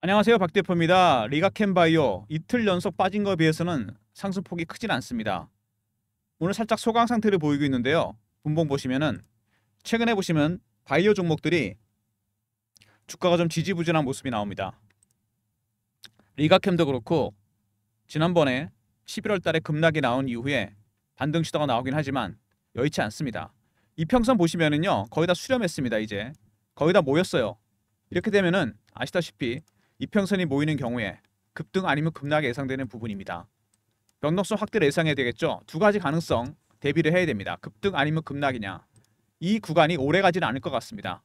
안녕하세요. 박 대표입니다. 리가캠바이오 이틀 연속 빠진 것에 비해서는 상승폭이 크진 않습니다. 오늘 살짝 소강 상태를 보이고 있는데요. 분봉 보시면은 최근에 보시면 바이오 종목들이 주가가 좀 지지부진한 모습이 나옵니다. 리가캠도 그렇고 지난번에 11월 달에 급락이 나온 이후에 반등 시도가 나오긴 하지만 여의치 않습니다. 이평선 보시면은요. 거의 다 수렴했습니다. 이제 거의 다 모였어요. 이렇게 되면은 아시다시피 이평선이 모이는 경우에 급등 아니면 급락이 예상되는 부분입니다. 변동성 확대를 예상해야 되겠죠. 두 가지 가능성 대비를 해야 됩니다. 급등 아니면 급락이냐. 이 구간이 오래 가지는 않을 것 같습니다.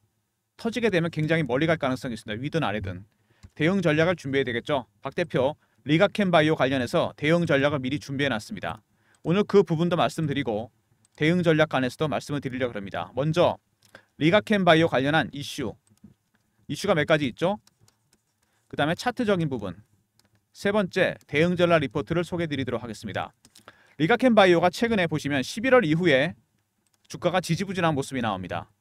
터지게 되면 굉장히 멀리 갈 가능성이 있습니다. 위든 아래든. 대응 전략을 준비해야 되겠죠. 박 대표 리가캠바이오 관련해서 대응 전략을 미리 준비해 놨습니다. 오늘 그 부분도 말씀드리고 대응 전략 관해서도 말씀을 드리려고 합니다. 먼저 리가캠바이오 관련한 이슈가 몇 가지 있죠. 그 다음에 차트적인 부분, 세 번째 대응 전략 리포트를 소개해 드리도록 하겠습니다. 리가캠바이오가 최근에 보시면 11월 이후에 주가가 지지부진한 모습이 나옵니다.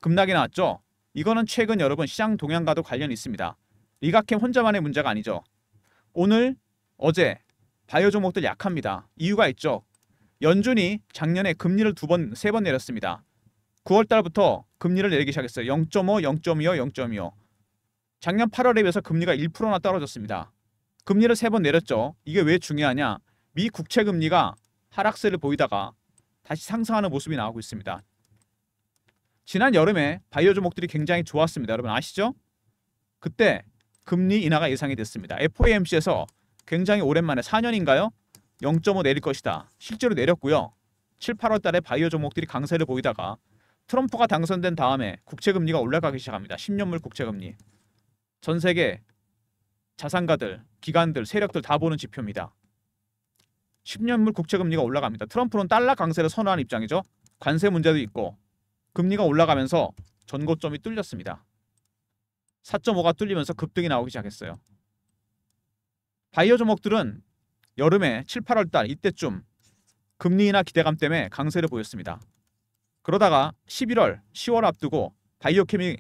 급락이 나왔죠. 이거는 최근 여러분 시장 동향과도 관련이 있습니다. 리가캠 혼자만의 문제가 아니죠. 오늘 어제 바이오 종목들 약합니다. 이유가 있죠. 연준이 작년에 금리를 세 번 내렸습니다. 9월 달부터 금리를 내리기 시작했어요. 0.5, 0.25, 0.25. 작년 8월에 비해서 금리가 1%나 떨어졌습니다. 금리를 세 번 내렸죠. 이게 왜 중요하냐? 미 국채 금리가 하락세를 보이다가 다시 상승하는 모습이 나오고 있습니다. 지난 여름에 바이오 종목들이 굉장히 좋았습니다. 여러분 아시죠? 그때 금리 인하가 예상이 됐습니다. FOMC에서 굉장히 오랜만에 4년인가요? 0.5 내릴 것이다. 실제로 내렸고요. 7, 8월 달에 바이오 종목들이 강세를 보이다가 트럼프가 당선된 다음에 국채 금리가 올라가기 시작합니다. 10년물 국채 금리. 전 세계 자산가들, 기관들, 세력들 다 보는 지표입니다. 10년물 국채 금리가 올라갑니다. 트럼프는 달러 강세를 선호하는 입장이죠. 관세 문제도 있고 금리가 올라가면서 전고점이 뚫렸습니다. 4.5가 뚫리면서 급등이 나오기 시작했어요. 바이오 종목들은 여름에 7, 8월 달 이때쯤 금리 인하 기대감 때문에 강세를 보였습니다. 그러다가 11월, 10월 앞두고 바이오케미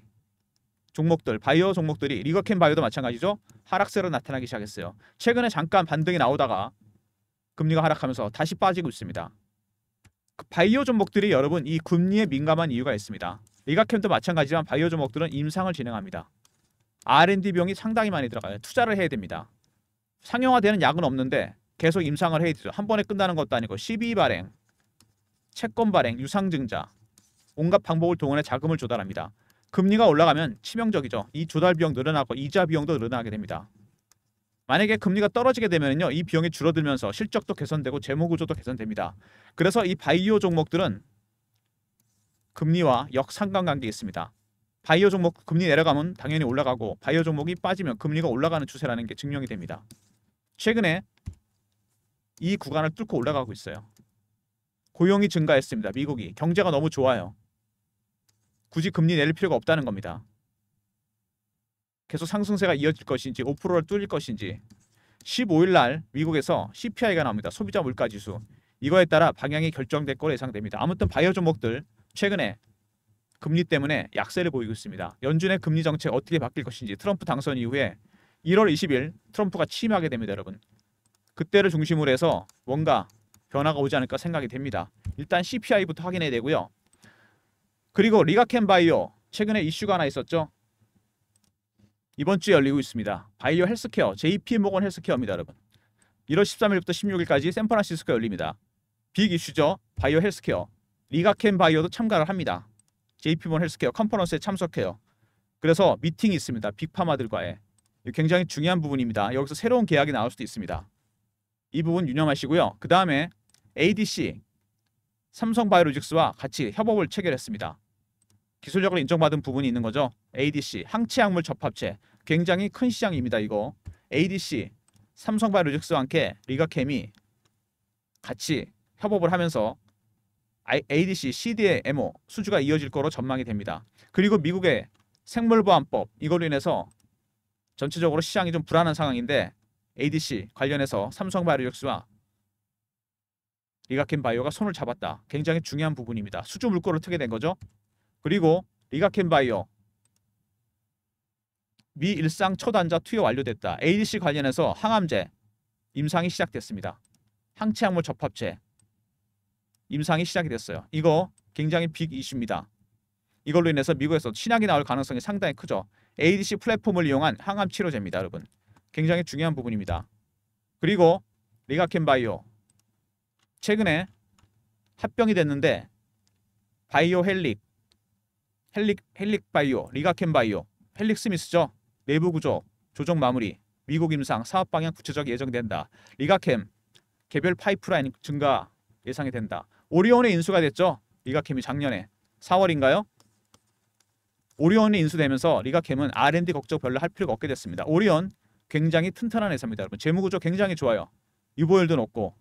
종목들, 바이오 종목들이 리가캠 바이오도 마찬가지죠. 하락세로 나타나기 시작했어요. 최근에 잠깐 반등이 나오다가 금리가 하락하면서 다시 빠지고 있습니다. 바이오 종목들이 여러분 이 금리에 민감한 이유가 있습니다. 리가캠도 마찬가지지만 바이오 종목들은 임상을 진행합니다. R&D 비용이 상당히 많이 들어가요. 투자를 해야 됩니다. 상용화되는 약은 없는데 계속 임상을 해야 되죠. 한 번에 끝나는 것도 아니고 CB 발행, 채권 발행, 유상증자 온갖 방법을 동원해 자금을 조달합니다. 금리가 올라가면 치명적이죠. 이 조달 비용 늘어나고 이자 비용도 늘어나게 됩니다. 만약에 금리가 떨어지게 되면요, 이 비용이 줄어들면서 실적도 개선되고 재무 구조도 개선됩니다. 그래서 이 바이오 종목들은 금리와 역상관관계가 있습니다. 바이오 종목 금리 내려가면 당연히 올라가고 바이오 종목이 빠지면 금리가 올라가는 추세라는 게 증명이 됩니다. 최근에 이 구간을 뚫고 올라가고 있어요. 고용이 증가했습니다. 미국이 경제가 너무 좋아요. 굳이 금리 내릴 필요가 없다는 겁니다. 계속 상승세가 이어질 것인지 5%를 뚫릴 것인지 15일 날 미국에서 CPI가 나옵니다. 소비자 물가지수. 이거에 따라 방향이 결정될 거로 예상됩니다. 아무튼 바이오 종목들 최근에 금리 때문에 약세를 보이고 있습니다. 연준의 금리 정책 어떻게 바뀔 것인지 트럼프 당선 이후에 1월 20일 트럼프가 취임하게 됩니다. 여러분. 그때를 중심으로 해서 뭔가 변화가 오지 않을까 생각이 됩니다. 일단 CPI부터 확인해야 되고요. 그리고 리가캠바이오 최근에 이슈가 하나 있었죠. 이번 주에 열리고 있습니다. 바이오 헬스케어 JP모건 헬스케어입니다. 여러분. 1월 13일부터 16일까지 샌프란시스코에 열립니다. 빅 이슈죠. 바이오 헬스케어. 리가캠바이오도 참가를 합니다. JP모건 헬스케어 컨퍼런스에 참석해요. 그래서 미팅이 있습니다. 빅파마들과의. 굉장히 중요한 부분입니다. 여기서 새로운 계약이 나올 수도 있습니다. 이 부분 유념하시고요. 그 다음에 ADC 삼성바이오로직스와 같이 협업을 체결했습니다. 기술력을 인정받은 부분이 있는 거죠. ADC 항체약물 접합체 굉장히 큰 시장입니다. 이거 ADC 삼성바이오로직스와 함께 리가캠이 같이 협업을 하면서 ADC CDMO 수주가 이어질 거로 전망이 됩니다. 그리고 미국의 생물보안법 이걸로 인해서 전체적으로 시장이 좀 불안한 상황인데 ADC 관련해서 삼성바이오로직스와 리가캠바이오가 손을 잡았다. 굉장히 중요한 부분입니다. 수주 물꼬를 트게 된 거죠. 그리고 리가캠바이오 미 일상 초단자 투여 완료됐다. ADC 관련해서 항암제 임상이 시작됐습니다. 항체약물 접합체 임상이 시작이 됐어요. 이거 굉장히 빅 이슈입니다. 이걸로 인해서 미국에서 신약이 나올 가능성이 상당히 크죠. ADC 플랫폼을 이용한 항암 치료제입니다, 여러분. 굉장히 중요한 부분입니다. 그리고 리가켄바이오 최근에 합병이 됐는데 바이오 헬릭 바이오, 리가켄바이오, 헬릭 스미스죠. 내부 구조, 조정 마무리, 미국 임상, 사업 방향 구체적 예정된다. 리가캠 개별 파이프라인 증가 예상이 된다. 오리온에 인수가 됐죠. 리가캠이 작년에 4월인가요? 오리온이 인수되면서 리가캠은 R&D 걱정 별로 할 필요가 없게 됐습니다. 오리온 굉장히 튼튼한 회사입니다, 여러분. 재무구조 굉장히 좋아요. 유보율도 높고.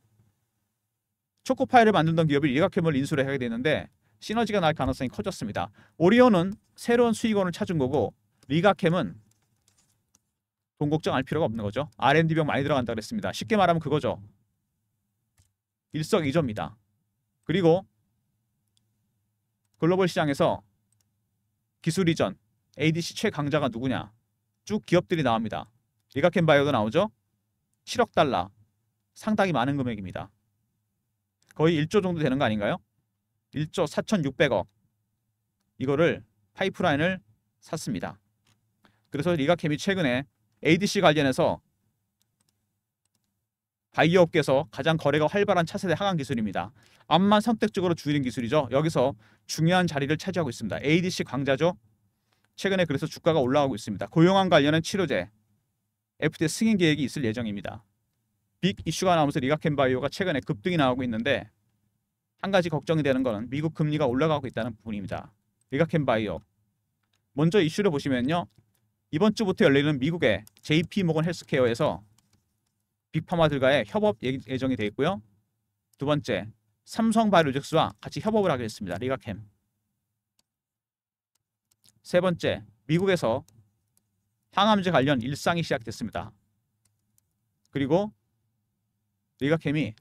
초코파이를 만들던 기업이 리가캠을 인수를 하게 되는데 시너지가 날 가능성이 커졌습니다. 오리온은 새로운 수익원을 찾은 거고 리가캠은 돈 걱정할 필요가 없는 거죠. R&D 비용 많이 들어간다 그랬습니다. 쉽게 말하면 그거죠. 일석이조입니다. 그리고 글로벌 시장에서 기술 이전, ADC 최강자가 누구냐? 쭉 기업들이 나옵니다. 리가켄바이오도 나오죠. 7억 달러, 상당히 많은 금액입니다. 거의 1조 정도 되는 거 아닌가요? 1조 4,600억. 이거를 파이프라인을 샀습니다. 그래서 리가캠이 최근에 ADC 관련해서 바이오 업계에서 가장 거래가 활발한 차세대 항암 기술입니다. 암만 선택적으로 줄인 기술이죠. 여기서 중요한 자리를 차지하고 있습니다. ADC 강자죠. 최근에 그래서 주가가 올라가고 있습니다. 고용암 관련한 치료제 FDA 승인 계획이 있을 예정입니다. 빅 이슈가 나오면서 리가켄바이오가 최근에 급등이 나오고 있는데 한 가지 걱정이 되는 것은 미국 금리가 올라가고 있다는 부분입니다. 리가켄바이오 먼저 이슈를 보시면요. 이번 주부터 열리는 미국의 JP모건 헬스케어에서 빅파마들과의 협업 예정이 되어 있고요. 두 번째, 삼성바이오로직스와 같이 협업을 하기로 했습니다. 리가캠. 세 번째, 미국에서 항암제 관련 일상이 시작됐습니다. 그리고 리가캠이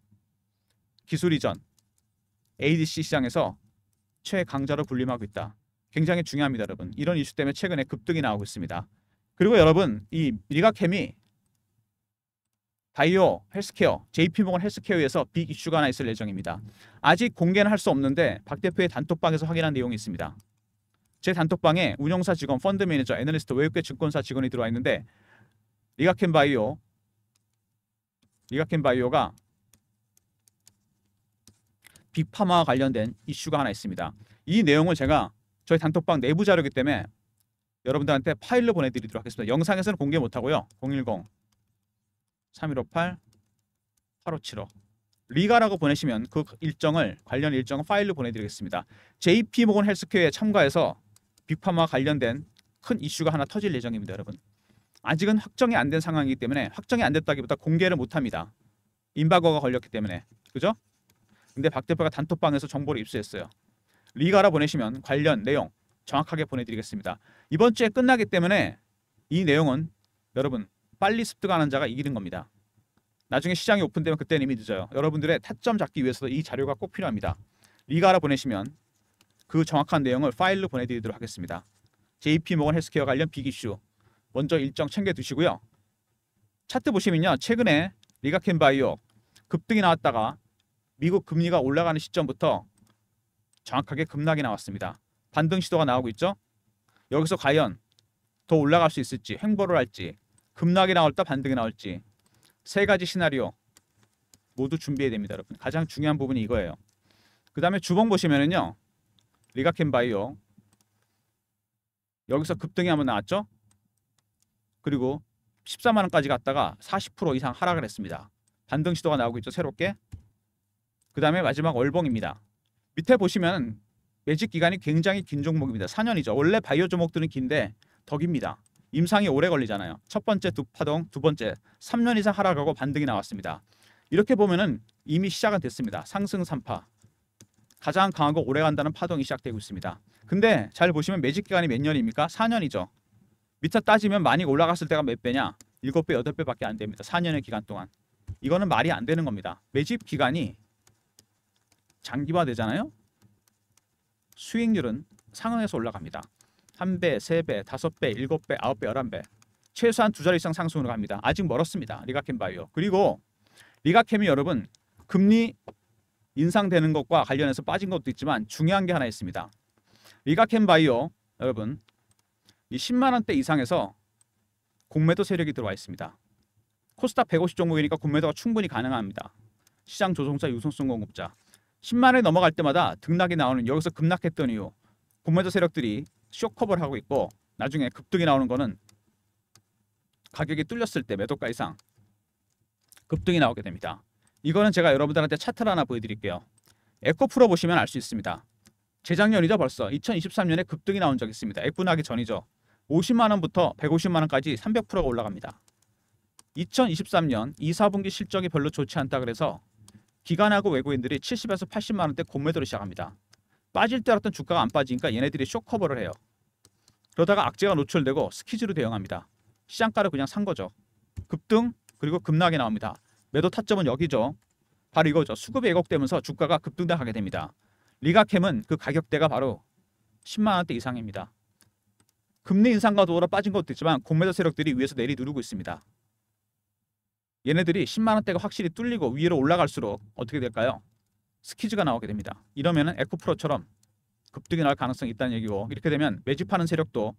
기술 이전, ADC 시장에서 최강자로 군림하고 있다. 굉장히 중요합니다, 여러분. 이런 이슈 때문에 최근에 급등이 나오고 있습니다. 그리고 여러분, 이 리가캠이 바이오 헬스케어, JP모건 헬스케어에서 빅 이슈가 하나 있을 예정입니다. 아직 공개는 할 수 없는데 박 대표의 단톡방에서 확인한 내용이 있습니다. 제 단톡방에 운영사 직원, 펀드 매니저, 애널리스트, 외국계 증권사 직원이 들어와 있는데 리가켄바이오가 빅파마와 관련된 이슈가 하나 있습니다. 이 내용을 제가 저희 단톡방 내부 자료이기 때문에 여러분들한테 파일로 보내드리도록 하겠습니다. 영상에서는 공개 못하고요. 010-3158-8575 리가라고 보내시면 그 일정을 관련 일정을 파일로 보내드리겠습니다. JP모건 헬스케어에 참가해서 빅파마와 관련된 큰 이슈가 하나 터질 예정입니다, 여러분. 아직은 확정이 안 된 상황이기 때문에 확정이 안 됐다기보다 공개를 못합니다. 임박거가 걸렸기 때문에. 그죠? 근데 박 대표가 단톡방에서 정보를 입수했어요. 리가라 보내시면 관련 내용 정확하게 보내드리겠습니다. 이번 주에 끝나기 때문에 이 내용은 여러분 빨리 습득하는 자가 이기는 겁니다. 나중에 시장이 오픈되면 그때는 이미 늦어요. 여러분들의 타점 잡기 위해서도 이 자료가 꼭 필요합니다. 리가라 보내시면 그 정확한 내용을 파일로 보내드리도록 하겠습니다. JP모건 헬스케어 관련 빅 이슈 먼저 일정 챙겨두시고요. 차트 보시면요. 최근에 리가켄바이오 급등이 나왔다가 미국 금리가 올라가는 시점부터 정확하게 급락이 나왔습니다. 반등 시도가 나오고 있죠. 여기서 과연 더 올라갈 수 있을지, 횡보를 할지, 급락이 나올까 반등이 나올지 세 가지 시나리오 모두 준비해야 됩니다, 여러분. 가장 중요한 부분이 이거예요. 그 다음에 주봉 보시면은요. 리가켄바이오 여기서 급등이 한번 나왔죠. 그리고 14만 원까지 갔다가 40% 이상 하락을 했습니다. 반등 시도가 나오고 있죠, 새롭게. 그 다음에 마지막 월봉입니다. 밑에 보시면 매직 기간이 굉장히 긴 종목입니다. 4년이죠. 원래 바이오 종목들은 긴데 더 깁니다. 임상이 오래 걸리잖아요. 첫 번째 두 파동, 두 번째 3년 이상 하락하고 반등이 나왔습니다. 이렇게 보면은 이미 시작은 됐습니다. 상승 3파. 가장 강하고 오래 간다는 파동이 시작되고 있습니다. 근데 잘 보시면 매직 기간이 몇 년입니까? 4년이죠. 밑에 따지면 많이 올라갔을 때가 몇 배냐? 7배, 8배밖에 안 됩니다. 4년의 기간 동안. 이거는 말이 안 되는 겁니다. 매집 기간이 장기화되잖아요. 수익률은 상응해서 올라갑니다. 1배, 3배, 5배, 7배, 9배, 11배. 최소한 2자리 이상 상승으로 갑니다. 아직 멀었습니다. 리가켄바이오. 그리고 리가캠이 여러분 금리 인상되는 것과 관련해서 빠진 것도 있지만 중요한 게 하나 있습니다. 리가켄바이오 여러분 이 10만 원대 이상에서 공매도 세력이 들어와 있습니다. 코스닥 150 종목이니까 공매도가 충분히 가능합니다. 시장 조종사, 유동성 공급자. 10만 원이 넘어갈 때마다 등락이 나오는, 여기서 급락했던 이유 공매도 세력들이 쇼커버를 하고 있고, 나중에 급등이 나오는 거는 가격이 뚫렸을 때 매도가 이상 급등이 나오게 됩니다. 이거는 제가 여러분들한테 차트를 하나 보여드릴게요. 에코프로 보시면 알 수 있습니다. 재작년이죠. 벌써 2023년에 급등이 나온 적이 있습니다. F나기 전이죠. 50만 원부터 150만 원까지 300%가 올라갑니다. 2023년 2, 4분기 실적이 별로 좋지 않다 그래서 기관하고 외국인들이 70에서 80만 원대 공매도를 시작합니다. 빠질 때 알았던 주가가 안 빠지니까 얘네들이 쇼커버를 해요. 그러다가 악재가 노출되고 스키즈로 대응합니다. 시장가를 그냥 산 거죠. 급등 그리고 급락이 나옵니다. 매도 타점은 여기죠. 바로 이거죠. 수급이 왜곡되면서 주가가 급등하게 됩니다. 리가캠은 그 가격대가 바로 10만 원대 이상입니다. 금리 인상과 더불어 빠진 것도 있지만 공매도 세력들이 위에서 내리 누르고 있습니다. 얘네들이 10만 원대가 확실히 뚫리고 위로 올라갈수록 어떻게 될까요? 스키즈가 나오게 됩니다. 이러면은 에코프로처럼 급등이 나올 가능성이 있다는 얘기고, 이렇게 되면 매집하는 세력도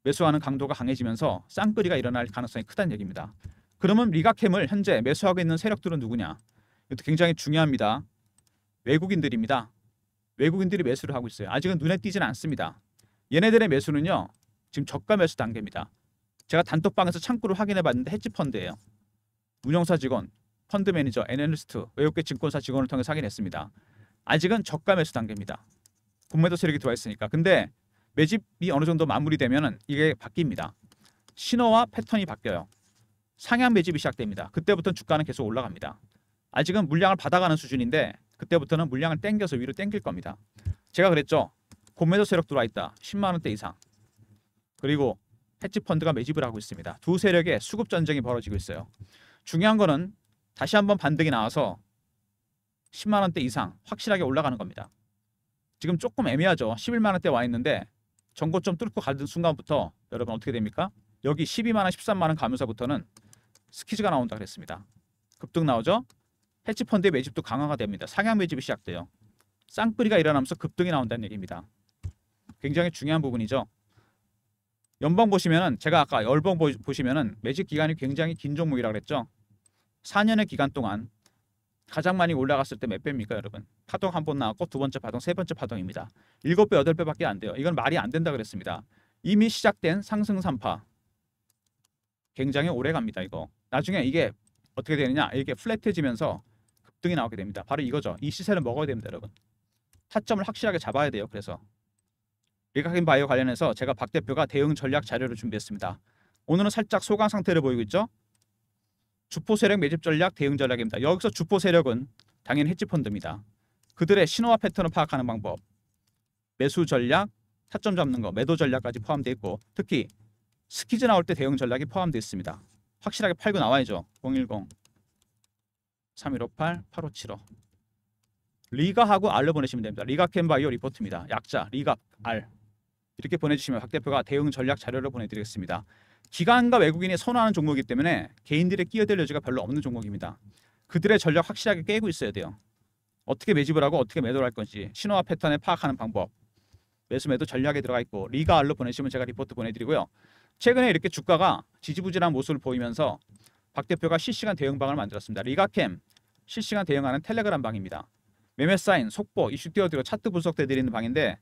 매수하는 강도가 강해지면서 쌍끌이가 일어날 가능성이 크다는 얘기입니다. 그러면 리가캠을 현재 매수하고 있는 세력들은 누구냐? 이것도 굉장히 중요합니다. 외국인들입니다. 외국인들이 매수를 하고 있어요. 아직은 눈에 띄지는 않습니다. 얘네들의 매수는요, 지금 저가 매수 단계입니다. 제가 단톡방에서 창구를 확인해 봤는데 헤지펀드예요. 운영사 직원, 펀드 매니저, 애널리스트, 외국계 증권사 직원을 통해서 확인했습니다. 아직은 저가 매수 단계입니다. 공매도 세력이 들어와 있으니까. 근데 매집이 어느 정도 마무리되면은 이게 바뀝니다. 신호와 패턴이 바뀌어요. 상향 매집이 시작됩니다. 그때부터는 주가는 계속 올라갑니다. 아직은 물량을 받아가는 수준인데 그때부터는 물량을 땡겨서 위로 땡길 겁니다. 제가 그랬죠. 공매도 세력 들어와 있다. 10만 원대 이상. 그리고 헤지펀드가 매집을 하고 있습니다. 두 세력의 수급 전쟁이 벌어지고 있어요. 중요한 거는 다시 한번 반등이 나와서 10만 원대 이상 확실하게 올라가는 겁니다. 지금 조금 애매하죠. 11만 원대 와 있는데 전고점 뚫고 가는 순간부터 여러분 어떻게 됩니까? 여기 12만 원, 13만 원 가면서부터는 스키즈가 나온다 그랬습니다. 급등 나오죠? 헤지펀드의 매집도 강화가 됩니다. 상향 매집이 시작돼요. 쌍끌이가 일어나면서 급등이 나온다는 얘기입니다. 굉장히 중요한 부분이죠. 연봉 보시면은, 제가 아까 열봉 보시면은 매집 기간이 굉장히 긴 종목이라고 그랬죠. 4년의 기간 동안 가장 많이 올라갔을 때 몇 배입니까, 여러분? 파동 한 번 나왔고 두 번째 파동, 세 번째 파동입니다. 7배, 8배밖에 안 돼요. 이건 말이 안 된다 그랬습니다. 이미 시작된 상승 3파. 굉장히 오래 갑니다, 이거. 나중에 이게 어떻게 되느냐? 이게 플랫해지면서 급등이 나오게 됩니다. 바로 이거죠. 이 시세를 먹어야 됩니다, 여러분. 타점을 확실하게 잡아야 돼요. 그래서 리가켄바이오 관련해서 제가 박 대표가 대응 전략 자료를 준비했습니다. 오늘은 살짝 소강 상태를 보이고 있죠. 주포 세력 매집 전략, 대응 전략입니다. 여기서 주포 세력은 당연히 헤지펀드입니다. 그들의 신호와 패턴을 파악하는 방법, 매수 전략, 타점 잡는 거, 매도 전략까지 포함되어 있고, 특히 스키즈 나올 때 대응 전략이 포함되어 있습니다. 확실하게 팔고 나와야죠. 010-3158-8575 리가하고 R로 보내시면 됩니다. 리가켄바이오 리포트입니다. 약자 리가 R 이렇게 보내주시면 박 대표가 대응 전략 자료를 보내드리겠습니다. 기관과 외국인이 선호하는 종목이기 때문에 개인들의 끼어들 여지가 별로 없는 종목입니다. 그들의 전략 확실하게 깨고 있어야 돼요. 어떻게 매집을 하고 어떻게 매도를 할 건지 신호와 패턴을 파악하는 방법, 매수 매도 전략에 들어가 있고, 리가 R로 보내시면 제가 리포트 보내드리고요. 최근에 이렇게 주가가 지지부진한 모습을 보이면서 박 대표가 실시간 대응방을 만들었습니다. 리가캠 실시간 대응하는 텔레그램 방입니다. 매매 사인, 속보, 이슈 띄워드리고 차트 분석해 드리는 방인데,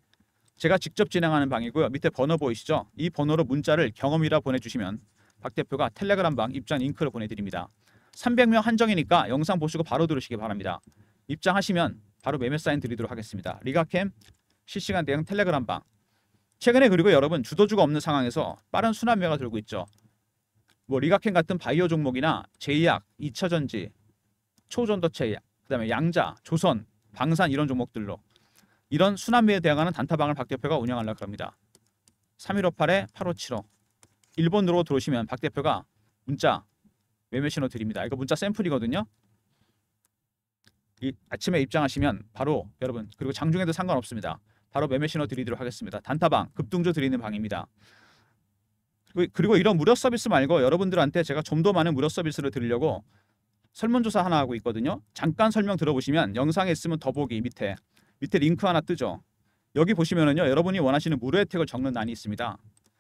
제가 직접 진행하는 방이고요. 밑에 번호 보이시죠? 이 번호로 문자를 경험이라 보내주시면 박 대표가 텔레그램 방 입장 링크를 보내드립니다. 300명 한정이니까 영상 보시고 바로 들으시기 바랍니다. 입장하시면 바로 매매 사인 드리도록 하겠습니다. 리가캠 실시간 대응 텔레그램 방. 최근에 그리고 여러분 주도주가 없는 상황에서 빠른 순환매가 들고 있죠. 뭐 리가캠 같은 바이오 종목이나 제약, 2차전지, 초전도체, 그다음에 양자, 조선, 방산 이런 종목들로 이런 순환매에 대응하는 단타방을 박 대표가 운영하려고 합니다. 3158-8575 일본으로 들어오시면 박 대표가 문자 매매 신호 드립니다. 이거 문자 샘플이거든요. 이 아침에 입장하시면 바로 여러분, 그리고 장중에도 상관없습니다. 바로 매매 신호 드리도록 하겠습니다. 단타방 급등주 드리는 방입니다. 그리고 이런 무료 서비스 말고 여러분들한테 제가 좀 더 많은 무료 서비스를 드리려고 설문조사 하나 하고 있거든요. 잠깐 설명 들어보시면 영상에 있으면 더보기 밑에 링크 하나 뜨죠. 여기 보시면은요, 여러분이 원하시는 무료 혜택을 적는欄이 있습니다.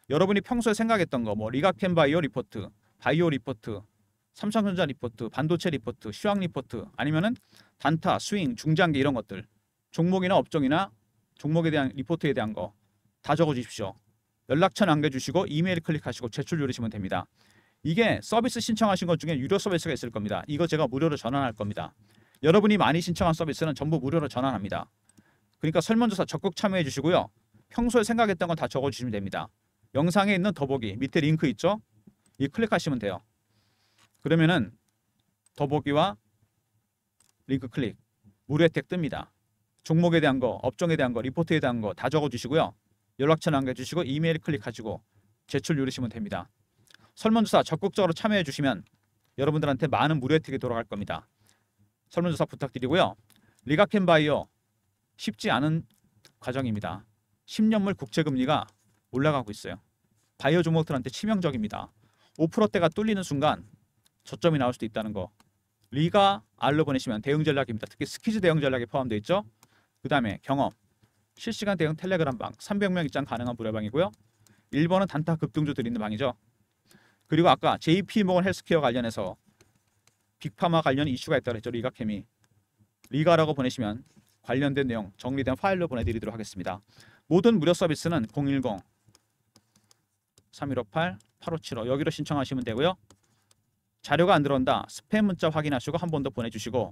여러분이 평소에 생각했던 거, 뭐 리가캠 바이오 리포트, 바이오 리포트, 삼성전자 리포트, 반도체 리포트, 시황 리포트, 아니면은 단타, 스윙, 중장기 이런 것들, 종목이나 업종이나 종목에 대한 리포트에 대한 거 다 적어주십시오. 연락처 남겨주시고 이메일 클릭하시고 제출 누르시면 됩니다. 이게 서비스 신청하신 것 중에 유료 서비스가 있을 겁니다. 이거 제가 무료로 전환할 겁니다. 여러분이 많이 신청한 서비스는 전부 무료로 전환합니다. 그러니까 설문조사 적극 참여해 주시고요. 평소에 생각했던 건 다 적어주시면 됩니다. 영상에 있는 더보기 밑에 링크 있죠? 이 클릭하시면 돼요. 그러면은 더보기와 링크 클릭, 무료 혜택 뜹니다. 종목에 대한 거, 업종에 대한 거, 리포트에 대한 거 다 적어주시고요. 연락처 남겨주시고 이메일 클릭하시고 제출 누르시면 됩니다. 설문조사 적극적으로 참여해 주시면 여러분들한테 많은 무료 혜택이 돌아갈 겁니다. 설문조사 부탁드리고요. 리가캠 바이오 쉽지 않은 과정입니다. 10년물 국채금리가 올라가고 있어요. 바이오 종목들한테 치명적입니다. 5%대가 뚫리는 순간 저점이 나올 수도 있다는 거. 리가 R로 보내시면 대응 전략입니다. 특히 스키즈 대응 전략이 포함되어 있죠. 그 다음에 경험, 실시간 대응 텔레그램 방, 300명 입장 가능한 무료방이고요. 1번은 단타 급등주 드리는 방이죠. 그리고 아까 JP모건 헬스케어 관련해서 빅파마 관련 이슈가 있다고 했죠. 리가캠이. 리가라고 보내시면 관련된 내용 정리된 파일로 보내드리도록 하겠습니다. 모든 무료 서비스는 010-3158-8575 여기로 신청하시면 되고요. 자료가 안 들어온다. 스팸 문자 확인하시고 한 번 더 보내주시고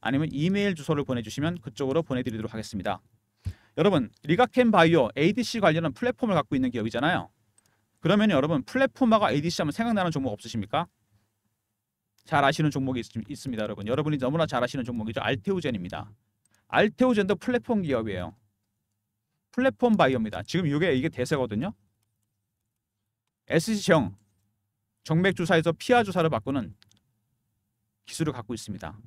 아니면 이메일 주소를 보내주시면 그쪽으로 보내드리도록 하겠습니다. 여러분, 리가캠 바이오 ADC 관련한 플랫폼을 갖고 있는 기업이잖아요. 그러면 여러분 플랫폼하고 ADC 하면 생각나는 종목 없으십니까? 잘 아시는 종목이 있습니다. 여러분이 너무나 잘 아시는 종목이죠. 알테오젠입니다. 알테오젠도 플랫폼 기업이에요. 플랫폼 바이오입니다. 지금 이게 대세거든요. SC정 정맥 주사에서 피하 주사를 바꾸는 기술을 갖고 있습니다.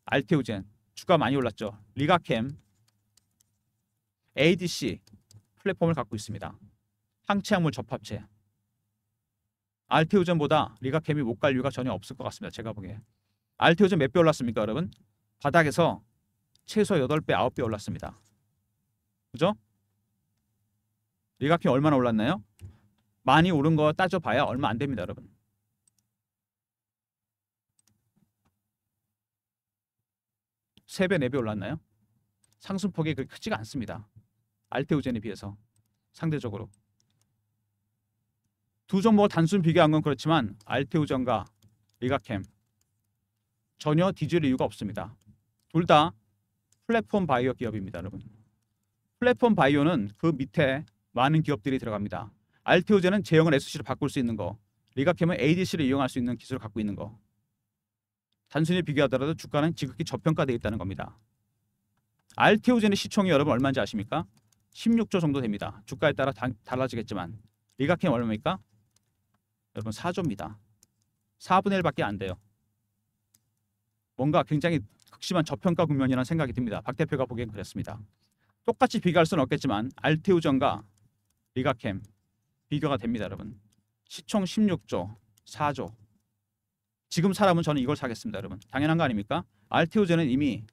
알테오젠 주가 많이 올랐죠. 리가캠 ADC 플랫폼을 갖고 있습니다. 항체약물 접합체. 알테오젠보다 리가캠이 못 갈 이유가 전혀 없을 것 같습니다. 제가 보기에. 알테오젠 몇 배 올랐습니까, 여러분? 바닥에서 최소 8배, 9배 올랐습니다. 그죠? 리가캠 얼마나 올랐나요? 많이 오른 거 따져봐야 얼마 안 됩니다, 여러분. 세 배, 4배 올랐나요? 상승폭이 그렇게 크지가 않습니다. 알테오젠에 비해서 상대적으로. 두 종목을 단순 비교한 건 그렇지만 알테오젠과 리가캠 전혀 뒤질 이유가 없습니다. 둘 다 플랫폼 바이오 기업입니다, 여러분. 플랫폼 바이오는 그 밑에 많은 기업들이 들어갑니다. 알테오젠은 제형을 SC로 바꿀 수 있는 거, 리가캠은 ADC를 이용할 수 있는 기술을 갖고 있는 거. 단순히 비교하더라도 주가는 지극히 저평가되어 있다는 겁니다. 알테오젠의 시총이 여러분 얼마인지 아십니까? 16조 정도 됩니다. 주가에 따라 달라지겠지만 리가캠 얼마입니까? 여러분 4조입니다. 4분의 1밖에 안 돼요. 뭔가 굉장히 극심한 저평가 국면이라는 생각이 듭니다. 박 대표가 보기엔 그랬습니다. 똑같이 비교할 수는 없겠지만 알테오젠과 리가캠 비교가 됩니다, 여러분. 시총 16조, 4조. 지금 사람은 저는 이걸 사겠습니다, 여러분. 당연한 거 아닙니까? 알테오젠은 이미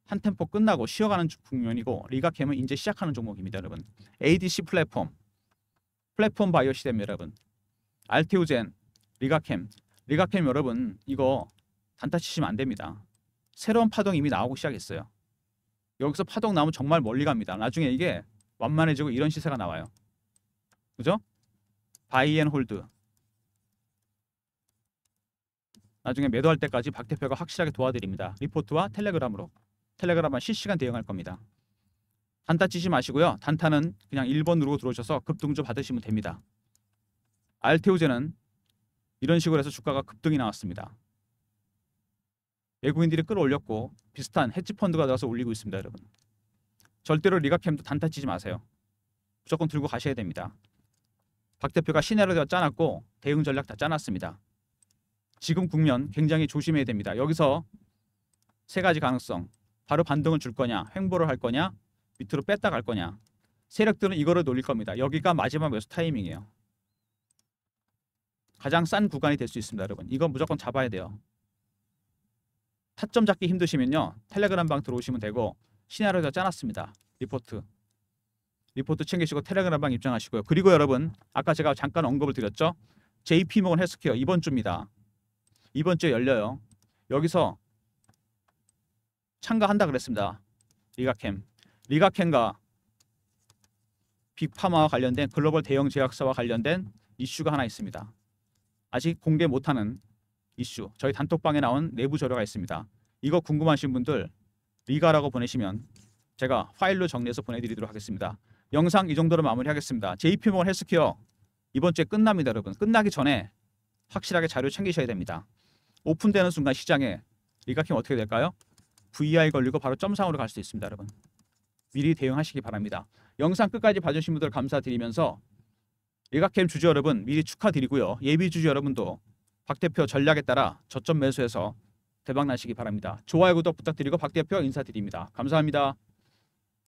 한 템포 끝나고 쉬어가는 국면이고 리가캠은 이제 시작하는 종목입니다, 여러분. ADC 플랫폼 바이오 시대입니다, 여러분. 알테오젠, 리가캠 여러분 이거 단타 치시면 안 됩니다. 새로운 파동이 이미 나오고 시작했어요. 여기서 파동 나오면 정말 멀리 갑니다. 나중에 이게 완만해지고 이런 시세가 나와요. 그죠? 바이앤홀드. 나중에 매도할 때까지 박 대표가 확실하게 도와드립니다. 리포트와 텔레그램으로. 텔레그램만 실시간 대응할 겁니다. 단타 치지 마시고요. 단타는 그냥 1번 누르고 들어오셔서 급등주 받으시면 됩니다. 알테오젠은 이런 식으로 해서 주가가 급등이 나왔습니다. 외국인들이 끌어올렸고 비슷한 헤지펀드가 들어서 올리고 있습니다, 여러분. 절대로 리가캠도 단타 치지 마세요. 무조건 들고 가셔야 됩니다. 박 대표가 시나리오 짜놨고 대응 전략 다 짜놨습니다. 지금 국면 굉장히 조심해야 됩니다. 여기서 세 가지 가능성. 바로 반등을 줄 거냐, 횡보를 할 거냐, 밑으로 뺐다 갈 거냐. 세력들은 이거를 노릴 겁니다. 여기가 마지막 매수 타이밍이에요. 가장 싼 구간이 될 수 있습니다, 여러분. 이건 무조건 잡아야 돼요. 타점 잡기 힘드시면요, 텔레그램 방 들어오시면 되고, 시나리오도 짜놨습니다. 리포트 챙기시고 텔레그램 방 입장하시고요. 그리고 여러분, 아까 제가 잠깐 언급을 드렸죠. JP모건 헬스케어 이번 주입니다. 이번 주에 열려요. 여기서 참가한다 그랬습니다. 리가캠과 빅파마와 관련된 글로벌 대형 제약사와 관련된 이슈가 하나 있습니다. 아직 공개 못하는 이슈, 저희 단톡방에 나온 내부 자료가 있습니다. 이거 궁금하신 분들 리가라고 보내시면 제가 파일로 정리해서 보내드리도록 하겠습니다. 영상 이 정도로 마무리하겠습니다. JP모건 헬스케어 이번 주에 끝납니다, 여러분. 끝나기 전에 확실하게 자료 챙기셔야 됩니다. 오픈되는 순간 시장에 리가캠 어떻게 될까요? VI 걸리고 바로 점상으로 갈 수 있습니다, 여러분. 미리 대응하시기 바랍니다. 영상 끝까지 봐주신 분들 감사드리면서 리가캠 주주 여러분 미리 축하드리고요. 예비 주주 여러분도 박 대표 전략에 따라 저점 매수해서 대박 나시기 바랍니다. 좋아요, 구독 부탁드리고 박 대표 인사드립니다. 감사합니다.